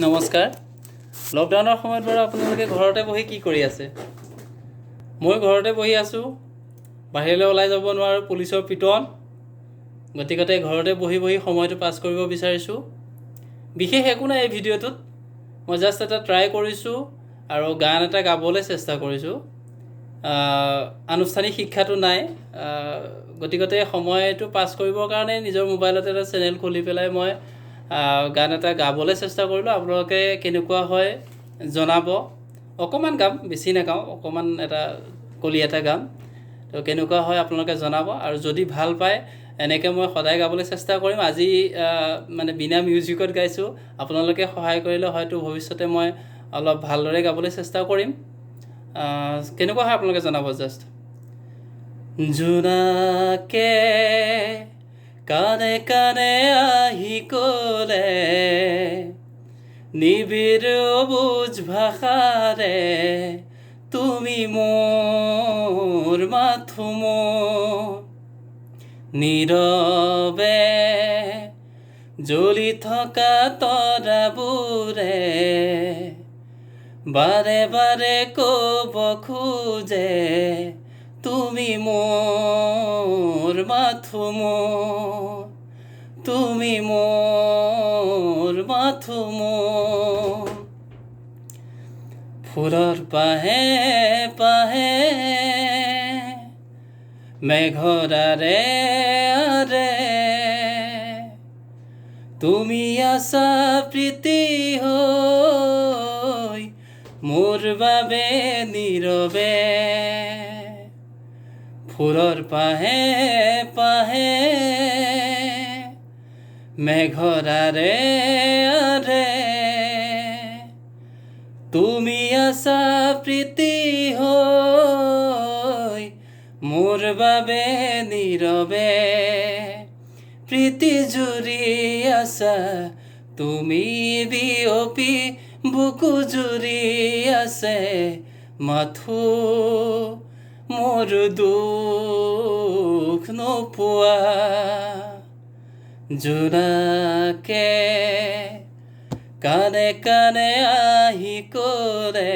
নমস্কাৰ। লকডাউনৰ সময়ত বাৰু আপোনালোকে ঘৰতে বহি কি কৰি আছে? মই ঘৰতে বহি আছোঁ। বাহিৰলৈ ওলাই যাব নোৱাৰোঁ, পুলিচৰ পিটন। গতিকে ঘৰতে বহি সময়টো পাছ কৰিব বিচাৰিছোঁ। বিশেষ একো নাই এই ভিডিঅ'টোত। মই জাষ্ট এটা ট্ৰাই কৰিছোঁ আৰু গান এটা গাবলৈ চেষ্টা কৰিছোঁ। আনুষ্ঠানিক শিক্ষাটো নাই। গতিকে সময়টো পাছ কৰিবৰ কাৰণে নিজৰ মোবাইলতে এটা চেনেল খুলি পেলাই মই গান এটা গাবলৈ চেষ্টা কৰিলোঁ। আপোনালোকে কেনেকুৱা হয় জনাব। অকণমান গাম, বেছি নাগাওঁ, অকণমান এটা কলি এটা গাম। তো কেনেকুৱা হয় আপোনালোকে জনাব। আৰু যদি ভাল পায় এনেকৈ মই সদায় গাবলৈ চেষ্টা কৰিম। আজি মানে বিনা মিউজিকত গাইছোঁ। আপোনালোকে সহায় কৰিলে হয়তো ভৱিষ্যতে মই অলপ ভালদৰে গাবলৈ চেষ্টা কৰিম। কেনেকুৱা হয় আপোনালোকে জনাব জাষ্ট। জোনাকে কানে কানে আহি ক'লে, নিবিড় বুজ ভাষাৰে তুমি মোৰ মাথো মোৰ, নীৰৱে জ্বলি থকা তৰাবোৰে বাৰে বাৰে ক'ব খোজে তুমি মোৰ মাথো মোৰ, তুমি মোৰ মাথো মোৰ। ফুলৰ পাহে পাহে মেঘৰাৰে আৰে তুমি আছা প্ৰীতি হৈ মোৰ বাবে নীৰৱে। ফুলৰ পাহে পাহে মেঘৰাৰে আৰে তুমি আছা প্ৰীতি হৈ মোৰ বাবে নীৰৱে। প্ৰীতি জুৰি আছা তুমি বিয়পি, বুকু জুৰি আছে মাথো মোৰ দুখ নোপোৱা। জোনাকে কানে কানে আহি ক'লে,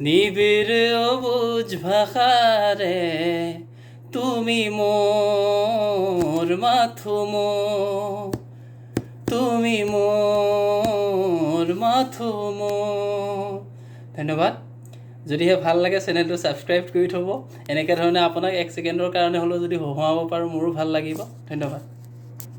নিবিড় বুজ ভাষাৰে তুমি মোৰ মাথো মোৰ, তুমি মোৰ মাথো মোৰ। ধন্যবাদ। যদিহে ভাল লাগে চেনেলটো ছাবস্ক্ৰাইব কৰি থ'ব। এনেকৈ ধৰণে আপোনাক 1 ছেকেণ্ডৰ কাৰণে হ'লেও যদি হহুৱাব পাৰোঁ মোৰো ভাল লাগিব। ধন্যবাদ।